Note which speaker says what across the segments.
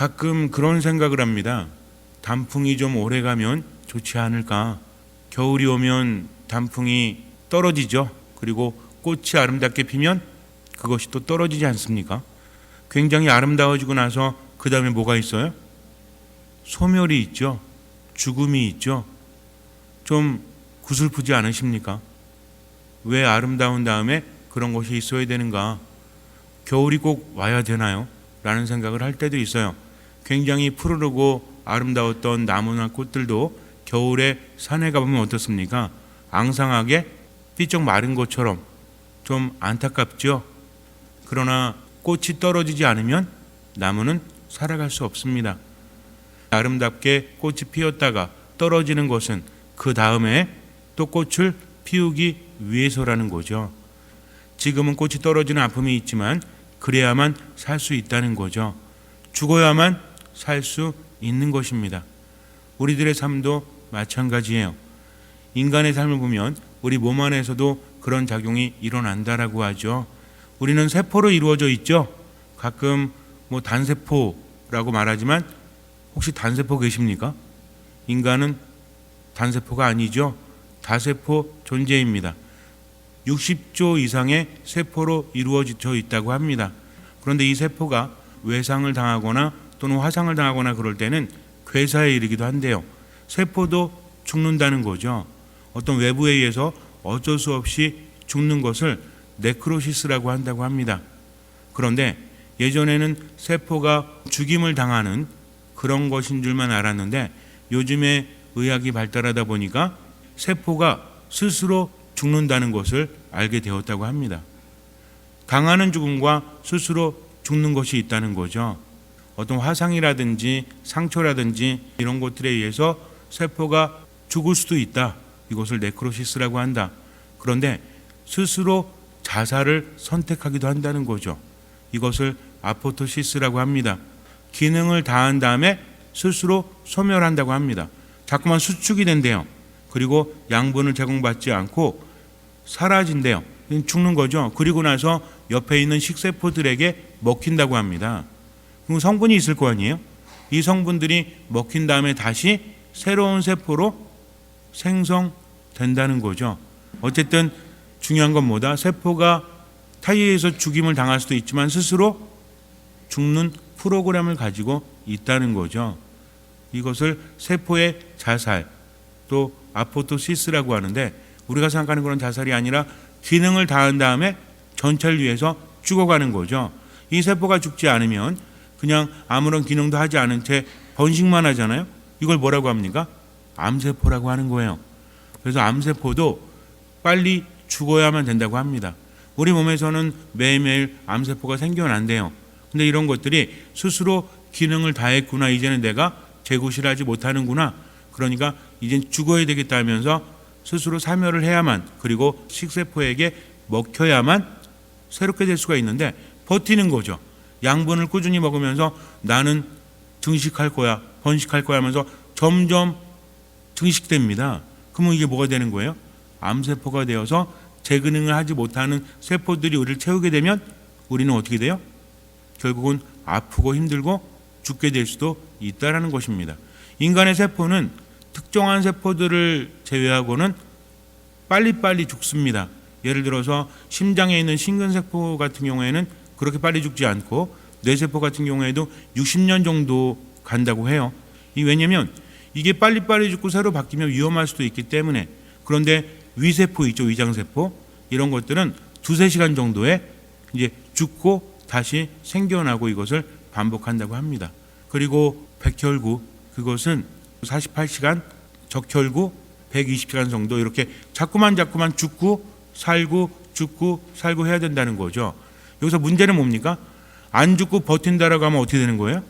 Speaker 1: 가끔 그런 생각을 합니다. 단풍이 좀 오래 가면 좋지 않을까. 겨울이 오면 단풍이 떨어지죠. 그리고 꽃이 아름답게 피면 그것이 또 떨어지지 않습니까? 굉장히 아름다워지고 나서 그 다음에 뭐가 있어요? 소멸이 있죠. 죽음이 있죠. 좀 구슬프지 않으십니까? 왜 아름다운 다음에 그런 것이 있어야 되는가? 겨울이 꼭 와야 되나요? 라는 생각을 할 때도 있어요. 굉장히 푸르르고 아름다웠던 나무나 꽃들도 겨울에 산에 가보면 어떻습니까? 앙상하게 삐쩍 마른 것처럼 좀 안타깝죠. 그러나 꽃이 떨어지지 않으면 나무는 살아갈 수 없습니다. 아름답게 꽃이 피었다가 떨어지는 것은 그 다음에 또 꽃을 피우기 위해서라는 거죠. 지금은 꽃이 떨어지는 아픔이 있지만 그래야만 살 수 있다는 거죠. 죽어야만 살 수 있는 것입니다. 우리들의 삶도 마찬가지예요. 인간의 삶을 보면 우리 몸 안에서도 그런 작용이 일어난다라고 하죠. 우리는 세포로 이루어져 있죠. 가끔 단세포라고 말하지만 혹시 단세포 계십니까? 인간은 단세포가 아니죠. 다세포 존재입니다. 60조 이상의 세포로 이루어져 있다고 합니다. 그런데 이 세포가 외상을 당하거나 또는 화상을 당하거나 그럴 때는 괴사에 이르기도 한데요. 세포도 죽는다는 거죠. 어떤 외부에 의해서 어쩔 수 없이 죽는 것을 네크로시스라고 한다고 합니다. 그런데 예전에는 세포가 죽임을 당하는 그런 것인 줄만 알았는데 요즘에 의학이 발달하다 보니까 세포가 스스로 죽는다는 것을 알게 되었다고 합니다. 당하는 죽음과 스스로 죽는 것이 있다는 거죠. 어떤 화상이라든지 상처라든지 이런 것들에 의해서 세포가 죽을 수도 있다. 이것을 네크로시스라고 한다. 그런데 스스로 자살을 선택하기도 한다는 거죠. 이것을 아포토시스라고 합니다. 기능을 다한 다음에 스스로 소멸한다고 합니다. 자꾸만 수축이 된대요. 그리고 양분을 제공받지 않고 사라진대요. 죽는 거죠. 그리고 나서 옆에 있는 식세포들에게 먹힌다고 합니다. 그럼 성분이 있을 거 아니에요? 이 성분들이 먹힌 다음에 다시 새로운 세포로 생성된다는 거죠. 어쨌든 중요한 건 뭐다? 세포가 타이에 의해서 죽임을 당할 수도 있지만 스스로 죽는 프로그램을 가지고 있다는 거죠. 이것을 세포의 자살, 또 아포토시스라고 하는데 우리가 생각하는 그런 자살이 아니라 기능을 다한 다음에 전체를 위해서 죽어가는 거죠. 이 세포가 죽지 않으면 그냥 아무런 기능도 하지 않은 채 번식만 하잖아요. 이걸 뭐라고 합니까? 암세포라고 하는 거예요. 그래서 암세포도 빨리 죽어야만 된다고 합니다. 우리 몸에서는 매일매일 암세포가 생겨난대요. 근데 이런 것들이 스스로 기능을 다했구나. 이제는 내가 재구실하지 못하는구나. 그러니까 이젠 죽어야 되겠다 하면서 스스로 사멸을 해야만, 그리고 식세포에게 먹혀야만 새롭게 될 수가 있는데 버티는 거죠. 양분을 꾸준히 먹으면서 나는 증식할 거야, 번식할 거야 하면서 점점 증식됩니다. 그러면 이게 뭐가 되는 거예요? 암세포가 되어서 재기능을 하지 못하는 세포들이 우리를 채우게 되면 우리는 어떻게 돼요? 결국은 아프고 힘들고 죽게 될 수도 있다는 것입니다. 인간의 세포는 특정한 세포들을 제외하고는 빨리빨리 죽습니다. 예를 들어서 심장에 있는 심근세포 같은 경우에는 그렇게 빨리 죽지 않고 뇌세포 같은 경우에도 60년 정도 간다고 해요. 왜냐하면 이게 빨리빨리 죽고 새로 바뀌면 위험할 수도 있기 때문에. 그런데 위세포 있죠, 위장세포. 이런 것들은 2-3시간 정도에 이제 죽고 다시 생겨나고 이것을 반복한다고 합니다. 그리고 백혈구, 그것은 48시간, 적혈구 120시간 정도 이렇게 자꾸만 죽고 살고 죽고 살고 해야 된다는 거죠. 여기서 문제는 뭡니까? 안 죽고 버틴다라고 하면 어떻게 되는 거예요?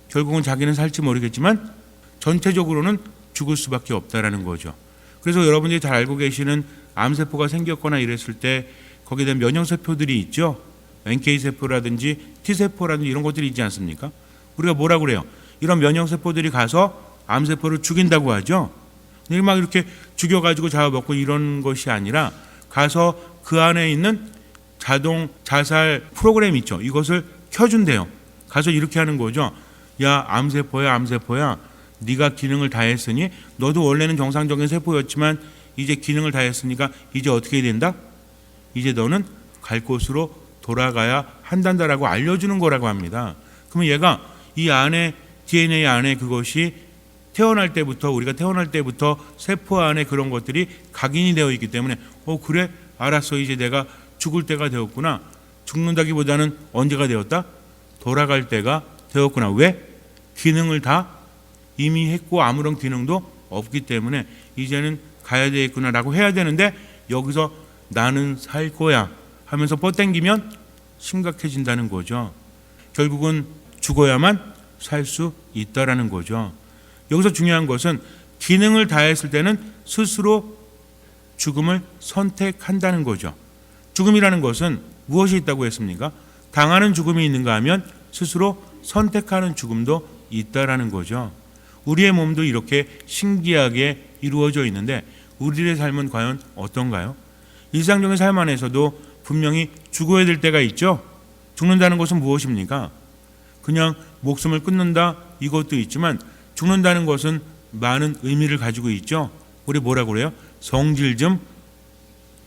Speaker 1: 결국은 자기는 살지 모르겠지만 전체적으로는 죽을 수밖에 없다라는 거죠. 그래서 여러분들이 잘 알고 계시는 암세포가 생겼거나 이랬을 때 거기에 대한 면역세포들이 있죠. NK세포라든지 T세포라든지 이런 것들이 있지 않습니까? 우리가 뭐라고 그래요? 이런 면역세포들이 가서 암세포를 죽인다고 하죠. 근데 막 이렇게 죽여가지고 잡아먹고 이런 것이 아니라 가서 그 안에 있는 자동 자살 프로그램 있죠. 이것을 켜준대요. 가서 이렇게 하는 거죠. 야, 암세포야. 네가 기능을 다 했으니, 너도 원래는 정상적인 세포였지만 이제 기능을 다 했으니까 이제 어떻게 된다? 이제 너는 갈 곳으로 돌아가야 한단다라고 알려주는 거라고 합니다. 그러면 얘가 이 안에 DNA 안에 그것이 우리가 태어날 때부터 세포 안에 그런 것들이 각인이 되어 있기 때문에 그래? 알았어. 이제 내가 죽을 때가 되었구나. 죽는다기보다는 언제가 되었다? 돌아갈 때가 되었구나. 왜? 기능을 다 이미 했고 아무런 기능도 없기 때문에 이제는 가야 되겠구나라고 해야 되는데 여기서 나는 살 거야 하면서 뻗당기면 심각해진다는 거죠. 결국은 죽어야만 살 수 있다라는 거죠. 여기서 중요한 것은 기능을 다했을 때는 스스로 죽음을 선택한다는 거죠. 죽음이라는 것은 무엇이 있다고 했습니까? 당하는 죽음이 있는가 하면 스스로 선택하는 죽음도 있다라는 거죠. 우리의 몸도 이렇게 신기하게 이루어져 있는데 우리의 삶은 과연 어떤가요? 일상적인 삶 안에서도 분명히 죽어야 될 때가 있죠. 죽는다는 것은 무엇입니까? 그냥 목숨을 끊는다 이것도 있지만 죽는다는 것은 많은 의미를 가지고 있죠. 우리 뭐라고 그래요? 성질 좀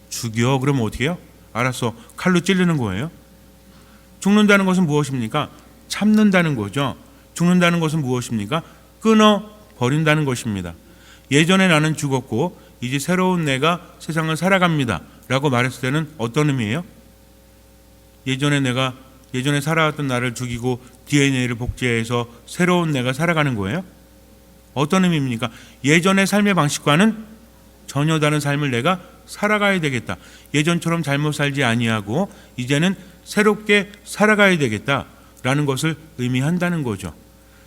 Speaker 1: 죽여. 그러면 어떻게 해요? 알았어. 칼로 찌르는 거예요. 죽는다는 것은 무엇입니까? 참는다는 거죠. 죽는다는 것은 무엇입니까? 끊어 버린다는 것입니다. 예전에 나는 죽었고 이제 새로운 내가 세상을 살아갑니다 라고 말했을 때는 어떤 의미예요? 예전에 살아왔던 나를 죽이고 DNA를 복제해서 새로운 내가 살아가는 거예요? 어떤 의미입니까? 예전의 삶의 방식과는 전혀 다른 삶을 내가 살아가야 되겠다. 예전처럼 잘못 살지 아니하고 이제는 새롭게 살아가야 되겠다라는 것을 의미한다는 거죠.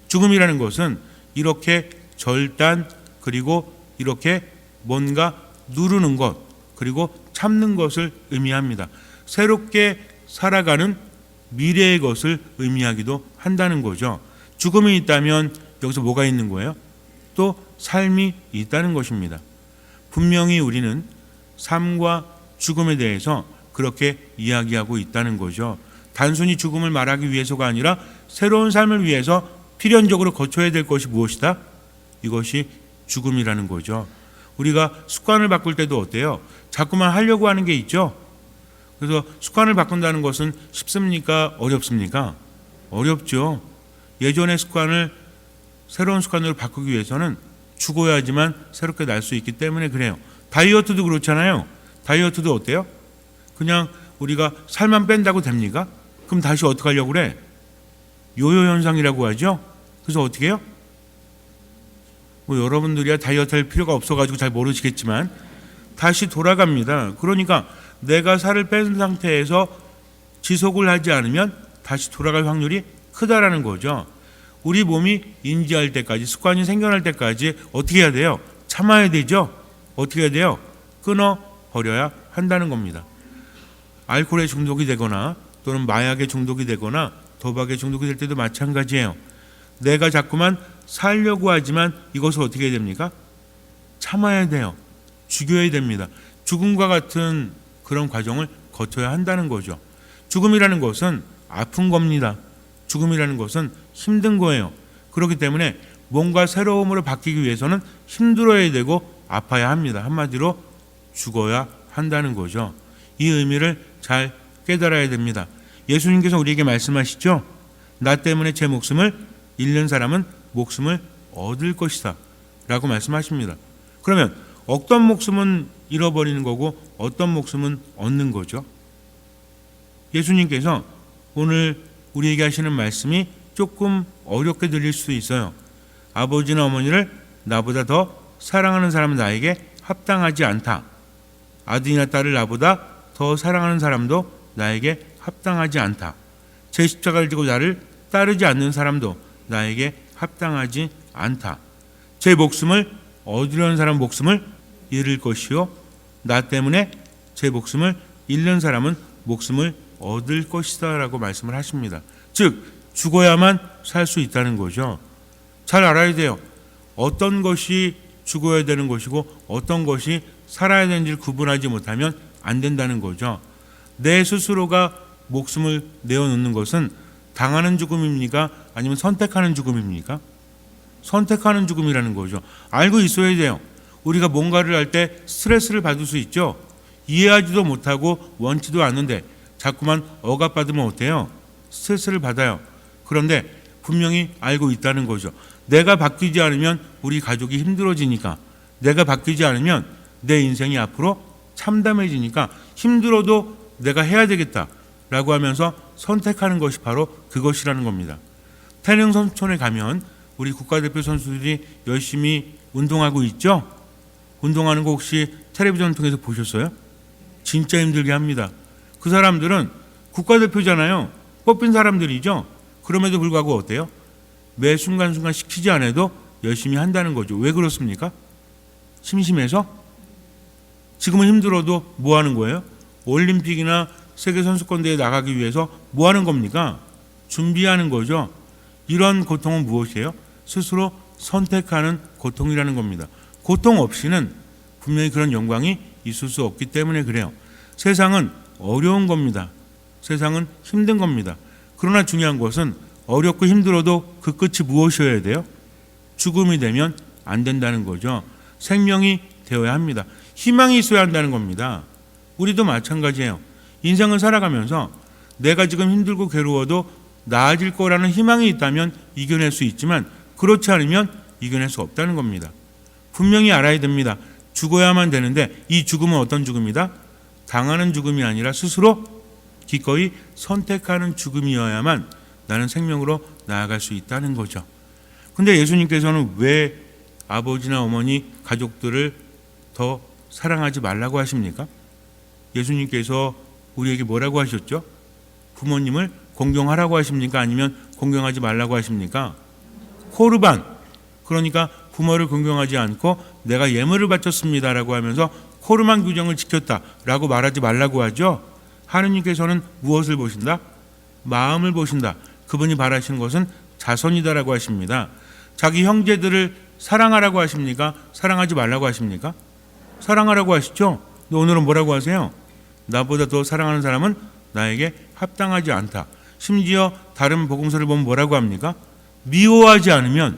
Speaker 1: 죽음이라는 것은 이렇게 절단 그리고 이렇게 뭔가 누르는 것 그리고 참는 것을 의미합니다. 새롭게 살아가는 미래의 것을 의미하기도 한다는 거죠. 죽음이 있다면 여기서 뭐가 있는 거예요? 또 삶이 있다는 것입니다. 분명히 우리는 삶과 죽음에 대해서 그렇게 이야기하고 있다는 거죠. 단순히 죽음을 말하기 위해서가 아니라 새로운 삶을 위해서 필연적으로 거쳐야 될 것이 무엇이다? 이것이 죽음이라는 거죠. 우리가 습관을 바꿀 때도 어때요? 자꾸만 하려고 하는 게 있죠. 그래서 습관을 바꾼다는 것은 쉽습니까? 어렵습니까? 어렵죠. 예전의 습관을 새로운 습관으로 바꾸기 위해서는 죽어야지만 새롭게 날 수 있기 때문에 그래요. 다이어트도 그렇잖아요. 다이어트도 어때요? 그냥 우리가 살만 뺀다고 됩니까? 그럼 다시 어떻게 하려고 그래? 요요 현상이라고 하죠. 그래서 어떻게 해요? 여러분들이야 다이어트 할 필요가 없어가지고 잘 모르시겠지만 다시 돌아갑니다. 그러니까 내가 살을 뺀 상태에서 지속을 하지 않으면 다시 돌아갈 확률이 크다라는 거죠. 우리 몸이 인지할 때까지 습관이 생겨날 때까지 어떻게 해야 돼요? 참아야 되죠. 어떻게 해야 돼요? 끊어버려야 한다는 겁니다. 알코올에 중독이 되거나 또는 마약에 중독이 되거나 도박에 중독이 될 때도 마찬가지예요. 내가 자꾸만 살려고 하지만 이것을 어떻게 해야 됩니까? 참아야 돼요. 죽여야 됩니다. 죽음과 같은 그런 과정을 거쳐야 한다는 거죠. 죽음이라는 것은 아픈 겁니다. 죽음이라는 것은 힘든 거예요. 그렇기 때문에 뭔가 새로움으로 바뀌기 위해서는 힘들어야 되고 아파야 합니다. 한마디로 죽어야 한다는 거죠. 이 의미를 잘 깨달아야 됩니다. 예수님께서 우리에게 말씀하시죠. 나 때문에 제 목숨을 잃는 사람은 목숨을 얻을 것이다 라고 말씀하십니다. 그러면 어떤 목숨은 잃어버리는 거고 어떤 목숨은 얻는 거죠? 예수님께서 오늘 우리에게 하시는 말씀이 조금 어렵게 들릴 수도 있어요. 아버지나 어머니를 나보다 더 사랑하는 사람은 나에게 합당하지 않다. 아들이나 딸을 나보다 더 사랑하는 사람도 나에게 합당하지 않다. 제 십자가를 지고 나를 따르지 않는 사람도 나에게 합당하지 않다. 제 목숨을 얻으려는 사람 목숨을 잃을 것이요 나 때문에 제 목숨을 잃는 사람은 목숨을 얻을 것이다 라고 말씀을 하십니다. 즉 죽어야만 살 수 있다는 거죠. 잘 알아야 돼요. 어떤 것이 죽어야 되는 것이고 어떤 것이 살아야 되는지를 구분하지 못하면 안 된다는 거죠. 내 스스로가 목숨을 내어놓는 것은 당하는 죽음입니까? 아니면 선택하는 죽음입니까? 선택하는 죽음이라는 거죠. 알고 있어야 돼요. 우리가 뭔가를 할 때 스트레스를 받을 수 있죠. 이해하지도 못하고 원치도 않는데 자꾸만 억압받으면 어때요? 스트레스를 받아요. 그런데 분명히 알고 있다는 거죠. 내가 바뀌지 않으면 우리 가족이 힘들어지니까, 내가 바뀌지 않으면 내 인생이 앞으로 참담해지니까 힘들어도 내가 해야 되겠다라고 하면서 선택하는 것이 바로 그것이라는 겁니다. 태릉 선수촌에 가면 우리 국가대표 선수들이 열심히 운동하고 있죠? 운동하는 거 혹시 텔레비전 통해서 보셨어요? 진짜 힘들게 합니다. 그 사람들은 국가대표잖아요. 뽑힌 사람들이죠. 그럼에도 불구하고 어때요? 매 순간순간 시키지 않아도 열심히 한다는 거죠. 왜 그렇습니까? 심심해서? 지금은 힘들어도 뭐 하는 거예요? 올림픽이나 세계선수권대회에 나가기 위해서 뭐 하는 겁니까? 준비하는 거죠. 이런 고통은 무엇이에요? 스스로 선택하는 고통이라는 겁니다. 고통 없이는 분명히 그런 영광이 있을 수 없기 때문에 그래요. 세상은 어려운 겁니다. 세상은 힘든 겁니다. 그러나 중요한 것은 어렵고 힘들어도 그 끝이 무엇이어야 돼요? 죽음이 되면 안 된다는 거죠. 생명이 되어야 합니다. 희망이 있어야 한다는 겁니다. 우리도 마찬가지예요. 인생을 살아가면서 내가 지금 힘들고 괴로워도 나아질 거라는 희망이 있다면 이겨낼 수 있지만 그렇지 않으면 이겨낼 수 없다는 겁니다. 분명히 알아야 됩니다. 죽어야만 되는데 이 죽음은 어떤 죽음이다? 당하는 죽음이 아니라 스스로 기꺼이 선택하는 죽음이어야만 나는 생명으로 나아갈 수 있다는 거죠. 근데 예수님께서는 왜 아버지나 어머니, 가족들을 더 사랑하지 말라고 하십니까? 예수님께서 우리에게 뭐라고 하셨죠? 부모님을 공경하라고 하십니까? 아니면 공경하지 말라고 하십니까? 코르반, 그러니까 부모를 공경하지 않고 내가 예물을 바쳤습니다라고 하면서 코르반 규정을 지켰다라고 말하지 말라고 하죠. 하느님께서는 무엇을 보신다? 마음을 보신다. 그분이 바라시는 것은 자손이다라고 하십니다. 자기 형제들을 사랑하라고 하십니까? 사랑하지 말라고 하십니까? 사랑하라고 하시죠. 근데 오늘은 뭐라고 하세요? 나보다 더 사랑하는 사람은 나에게 합당하지 않다. 심지어 다른 복음서를 보면 뭐라고 합니까? 미워하지 않으면,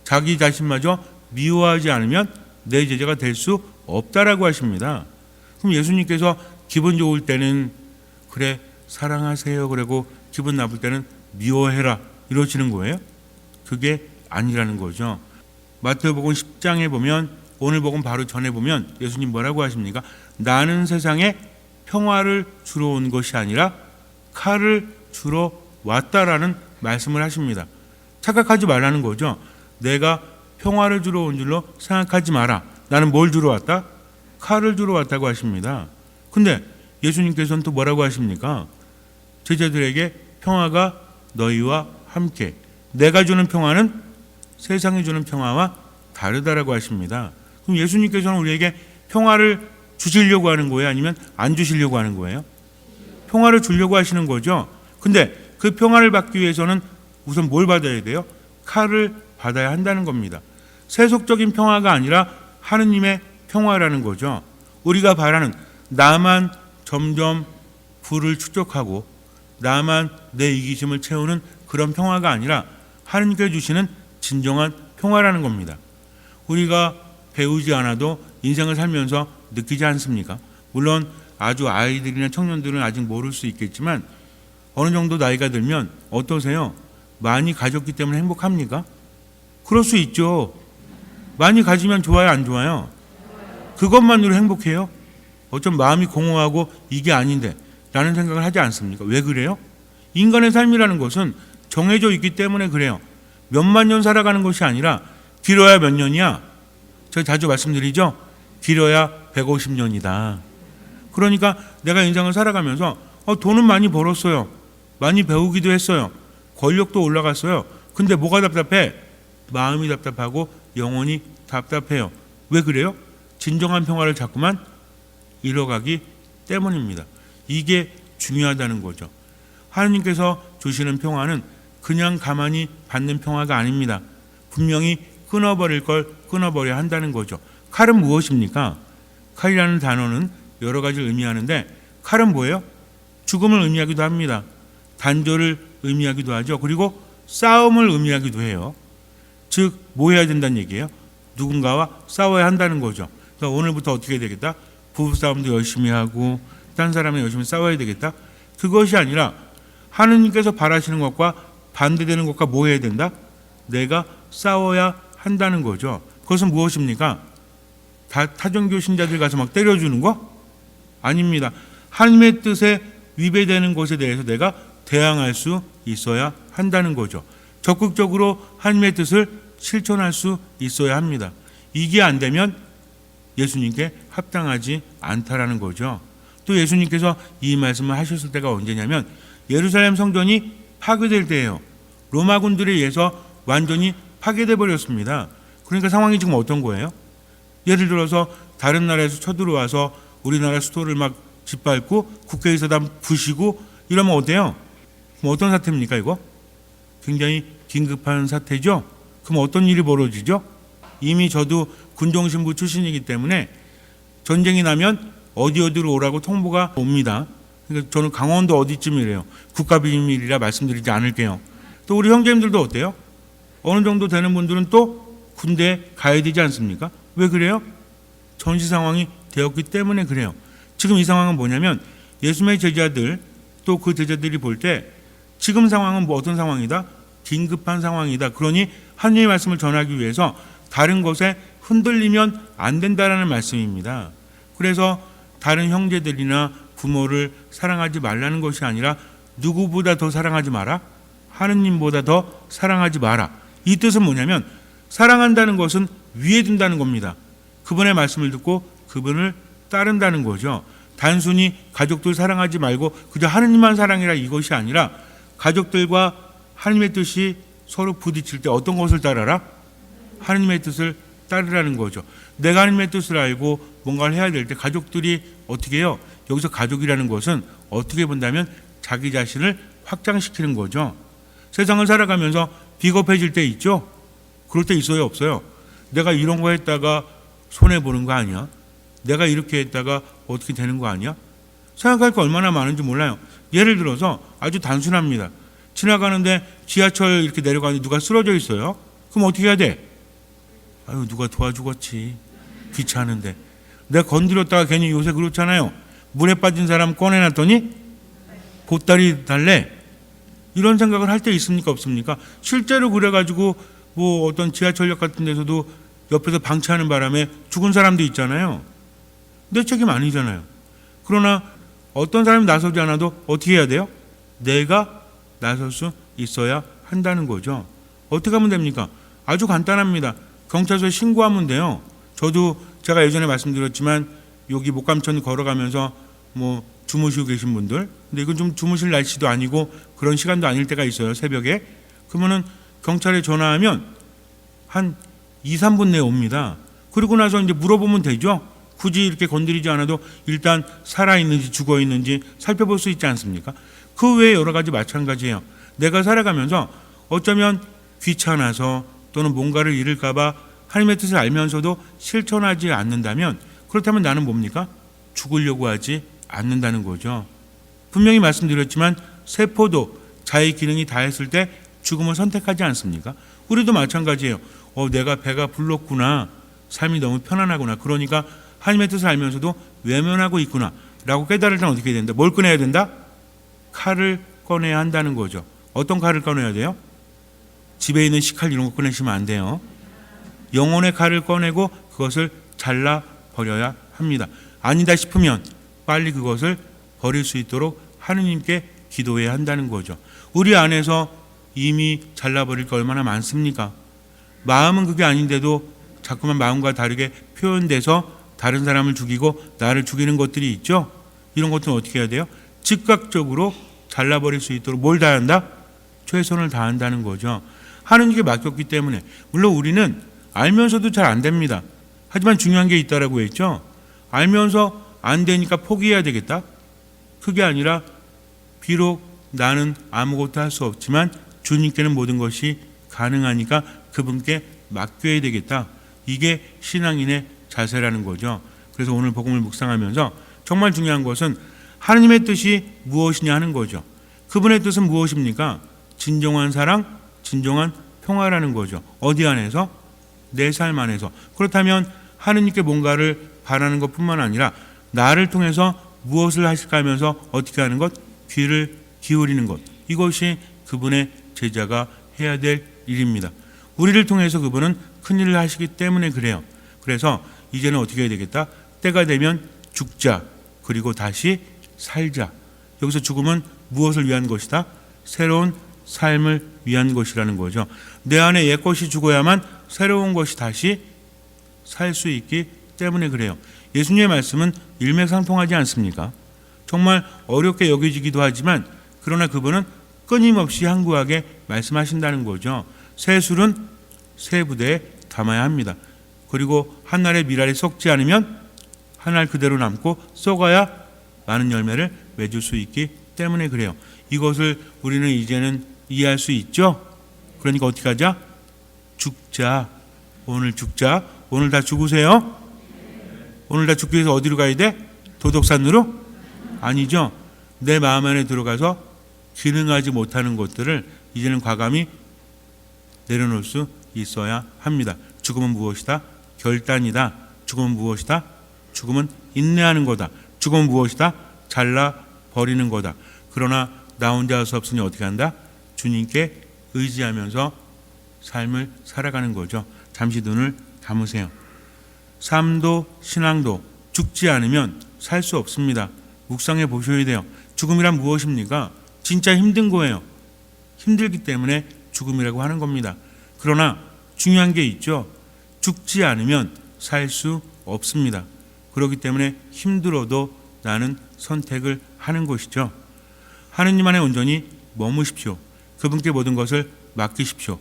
Speaker 1: 자기 자신마저 미워하지 않으면 내 제자가 될 수 없다라고 하십니다. 그럼 예수님께서 기분 좋을 때는 그래 사랑하세요 그러고 기분 나쁠 때는 미워해라 이러시는 거예요? 그게 아니라는 거죠. 마태복음 10장에 보면, 오늘 복음 바로 전에 보면 예수님 뭐라고 하십니까? 나는 세상에 평화를 주러 온 것이 아니라 칼을 주러 왔다라는 말씀을 하십니다. 착각하지 말라는 거죠. 내가 평화를 주러 온 줄로 생각하지 마라. 나는 뭘 주러 왔다? 칼을 주러 왔다고 하십니다. 근데 예수님께서는 또 뭐라고 하십니까? 제자들에게 평화가 너희와 함께, 내가 주는 평화는 세상이 주는 평화와 다르다라고 하십니다. 그럼 예수님께서는 우리에게 평화를 주시려고 하는 거예요? 아니면 안 주시려고 하는 거예요? 평화를 주려고 하시는 거죠. 근데 그 평화를 받기 위해서는 우선 뭘 받아야 돼요? 칼을 받아야 한다는 겁니다. 세속적인 평화가 아니라 하느님의 평화라는 거죠. 우리가 바라는 나만 점점 부를 축적하고 나만 내 이기심을 채우는 그런 평화가 아니라 하느님께 주시는 진정한 평화라는 겁니다. 우리가 배우지 않아도 인생을 살면서 느끼지 않습니까? 물론 아주 아이들이나 청년들은 아직 모를 수 있겠지만 어느 정도 나이가 들면 어떠세요? 많이 가졌기 때문에 행복합니까? 그럴 수 있죠. 많이 가지면 좋아요, 안 좋아요? 그것만으로 행복해요? 어쩜 마음이 공허하고 이게 아닌데 라는 생각을 하지 않습니까? 왜 그래요? 인간의 삶이라는 것은 정해져 있기 때문에 그래요. 몇만 년 살아가는 것이 아니라 길어야 몇 년이야? 제가 자주 말씀드리죠. 길어야 150년이다. 그러니까 내가 인생을 살아가면서 돈은 많이 벌었어요. 많이 배우기도 했어요. 권력도 올라갔어요. 근데 뭐가 답답해? 마음이 답답하고 영혼이 답답해요. 왜 그래요? 진정한 평화를 자꾸만 잃어가기 때문입니다. 이게 중요하다는 거죠. 하나님께서 주시는 평화는 그냥 가만히 받는 평화가 아닙니다. 분명히 끊어버릴 걸 끊어버려야 한다는 거죠. 칼은 무엇입니까? 칼이라는 단어는 여러 가지를 의미하는데 칼은 뭐예요? 죽음을 의미하기도 합니다. 단절을 의미하기도 하죠. 그리고 싸움을 의미하기도 해요. 즉, 뭐 해야 된다는 얘기예요? 누군가와 싸워야 한다는 거죠. 그러니까 오늘부터 어떻게 해야 되겠다? 부부싸움도 열심히 하고 딴 사람이 열심히 싸워야 되겠다? 그것이 아니라 하느님께서 바라시는 것과 반대되는 것과 뭐 해야 된다? 내가 싸워야 한다는 거죠. 그것은 무엇입니까? 타종교 신자들 가서 막 때려주는 거? 아닙니다. 하나님의 뜻에 위배되는 것에 대해서 내가 대항할 수 있어야 한다는 거죠. 적극적으로 하나님의 뜻을 실천할 수 있어야 합니다. 이게 안 되면 예수님께 합당하지 않다라는 거죠. 또 예수님께서 이 말씀을 하셨을 때가 언제냐면 예루살렘 성전이 파괴될 때예요. 로마군들에 의해서 완전히 파괴돼 버렸습니다. 그러니까 상황이 지금 어떤 거예요? 예를 들어서 다른 나라에서 쳐들어와서 우리나라 수도를 막 짓밟고 국회에서 다 부시고 이러면 어때요? 그럼 어떤 사태입니까 이거? 굉장히 긴급한 사태죠. 그럼 어떤 일이 벌어지죠? 이미 저도 군종신부 출신이기 때문에 전쟁이 나면 어디로 오라고 통보가 옵니다. 그러니까 저는 강원도 어디쯤이래요. 국가비밀이라 말씀드리지 않을게요. 또 우리 형제님들도 어때요? 어느 정도 되는 분들은 또 군대에 가야 되지 않습니까? 왜 그래요? 전시 상황이 되었기 때문에 그래요. 지금 이 상황은 뭐냐면 예수님의 제자들 또 그 제자들이 볼 때 지금 상황은 뭐 어떤 상황이다? 긴급한 상황이다. 그러니 하나님의 말씀을 전하기 위해서 다른 것에 흔들리면 안 된다라는 말씀입니다. 그래서 다른 형제들이나 부모를 사랑하지 말라는 것이 아니라 누구보다 더 사랑하지 마라. 하느님보다 더 사랑하지 마라. 이 뜻은 뭐냐면 사랑한다는 것은 위에 둔다는 겁니다. 그분의 말씀을 듣고 그분을 따른다는 거죠. 단순히 가족들 사랑하지 말고 그저 하느님만 사랑해라 이것이 아니라 가족들과 하나님의 뜻이 서로 부딪힐 때 어떤 것을 따라라? 하나님의 뜻을 따르라는 거죠. 내가 하나님의 뜻을 알고 뭔가를 해야 될 때 가족들이 어떻게 해요? 여기서 가족이라는 것은 어떻게 본다면 자기 자신을 확장시키는 거죠. 세상을 살아가면서 비겁해질 때 있죠? 그럴 때 있어요, 없어요? 내가 이런 거 했다가 손해보는 거 아니야? 내가 이렇게 했다가 어떻게 되는 거 아니야? 생각할 거 얼마나 많은지 몰라요. 예를 들어서 아주 단순합니다. 지나가는데 지하철 이렇게 내려가는데 누가 쓰러져 있어요. 그럼 어떻게 해야 돼? 아유, 누가 도와주겠지. 귀찮은데. 내가 건드렸다가 괜히 요새 그렇잖아요. 물에 빠진 사람 꺼내놨더니 보따리 달래. 이런 생각을 할 때 있습니까, 없습니까? 실제로 그래가지고 뭐 어떤 지하철역 같은 데서도 옆에서 방치하는 바람에 죽은 사람도 있잖아요. 내 책임 아니잖아요. 그러나 어떤 사람이 나서지 않아도 어떻게 해야 돼요? 내가 나설 수 있어야 한다는 거죠. 어떻게 하면 됩니까? 아주 간단합니다. 경찰서에 신고하면 돼요. 저도 제가 예전에 말씀드렸지만 여기 목감천 걸어가면서 뭐 주무시고 계신 분들, 근데 이건 좀 주무실 날씨도 아니고 그런 시간도 아닐 때가 있어요. 새벽에. 그러면은 경찰에 전화하면 한 2, 3분 내에 옵니다. 그리고 나서 이제 물어보면 되죠. 굳이 이렇게 건드리지 않아도 일단 살아있는지 죽어있는지 살펴볼 수 있지 않습니까? 그 외에 여러 가지 마찬가지예요. 내가 살아가면서 어쩌면 귀찮아서 또는 뭔가를 잃을까 봐 하나님의 뜻을 알면서도 실천하지 않는다면 그렇다면 나는 뭡니까? 죽으려고 하지 않는다는 거죠. 분명히 말씀드렸지만 세포도 자기 기능이 다했을 때 죽음을 선택하지 않습니까? 우리도 마찬가지예요. 내가 배가 불렀구나. 삶이 너무 편안하구나. 그러니까 하나님의 뜻을 알면서도 외면하고 있구나 라고 깨달을 때는 어떻게 된다? 뭘 꺼내야 된다? 칼을 꺼내야 한다는 거죠. 어떤 칼을 꺼내야 돼요? 집에 있는 식칼 이런 거 꺼내시면 안 돼요. 영혼의 칼을 꺼내고 그것을 잘라버려야 합니다. 아니다 싶으면 빨리 그것을 버릴 수 있도록 하느님께 기도해야 한다는 거죠. 우리 안에서 이미 잘라버릴 게 얼마나 많습니까? 마음은 그게 아닌데도 자꾸만 마음과 다르게 표현돼서 다른 사람을 죽이고 나를 죽이는 것들이 있죠. 이런 것들은 어떻게 해야 돼요? 즉각적으로 잘라버릴 수 있도록 뭘 다해야 한다? 최선을 다한다는 거죠. 하느님께 맡겼기 때문에. 물론 우리는 알면서도 잘 안 됩니다. 하지만 중요한 게 있다라고 했죠. 알면서 안 되니까 포기해야 되겠다? 그게 아니라 비록 나는 아무것도 할 수 없지만 주님께는 모든 것이 가능하니까 그분께 맡겨야 되겠다. 이게 신앙인의 자세라는 거죠. 그래서 오늘 복음을 묵상하면서 정말 중요한 것은 하나님의 뜻이 무엇이냐 하는 거죠. 그분의 뜻은 무엇입니까? 진정한 사랑, 진정한 평화라는 거죠. 어디 안에서? 내 삶 안에서. 그렇다면 하느님께 뭔가를 바라는 것뿐만 아니라 나를 통해서 무엇을 하실까 하면서 어떻게 하는 것? 귀를 기울이는 것. 이것이 그분의 제자가 해야 될 일입니다. 우리를 통해서 그분은 큰일을 하시기 때문에 그래요. 그래서 이제는 어떻게 해야 되겠다? 때가 되면 죽자. 그리고 다시 살자. 여기서 죽음은 무엇을 위한 것이다? 새로운 삶을 위한 것이라는 거죠. 내 안에 옛 것이 죽어야만 새로운 것이 다시 살 수 있기 때문에 그래요. 예수님의 말씀은 일맥상통하지 않습니까? 정말 어렵게 여겨지기도 하지만 그러나 그분은 끊임없이 항구하게 말씀하신다는 거죠. 새 술은 새 부대에 담아야 합니다. 그리고 한 알의 밀알이 썩지 않으면 한 알 그대로 남고 썩어야 많은 열매를 맺을 수 있기 때문에 그래요. 이것을 우리는 이제는 이해할 수 있죠? 그러니까 어떻게 하자? 죽자. 오늘 죽자. 오늘 다 죽으세요? 오늘 다 죽기 위해서 어디로 가야 돼? 도덕산으로? 아니죠. 내 마음 안에 들어가서 기능하지 못하는 것들을 이제는 과감히 내려놓을 수 있어야 합니다. 죽음은 무엇이다? 결단이다. 죽음은 무엇이다? 죽음은 인내하는 거다. 죽음은 무엇이다? 잘라버리는 거다. 그러나 나 혼자 할 수 없으니 어떻게 한다? 주님께 의지하면서 삶을 살아가는 거죠. 잠시 눈을 감으세요. 삶도 신앙도 죽지 않으면 살 수 없습니다. 묵상해 보셔야 돼요. 죽음이란 무엇입니까? 진짜 힘든 거예요. 힘들기 때문에 죽음이라고 하는 겁니다. 그러나 중요한 게 있죠. 죽지 않으면 살 수 없습니다. 그렇기 때문에 힘들어도 나는 선택을 하는 것이죠. 하느님 안에 온전히 머무십시오. 그분께 모든 것을 맡기십시오.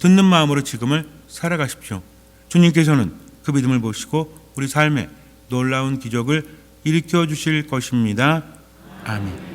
Speaker 1: 듣는 마음으로 지금을 살아가십시오. 주님께서는 그 믿음을 보시고 우리 삶에 놀라운 기적을 일으켜 주실 것입니다. 아멘.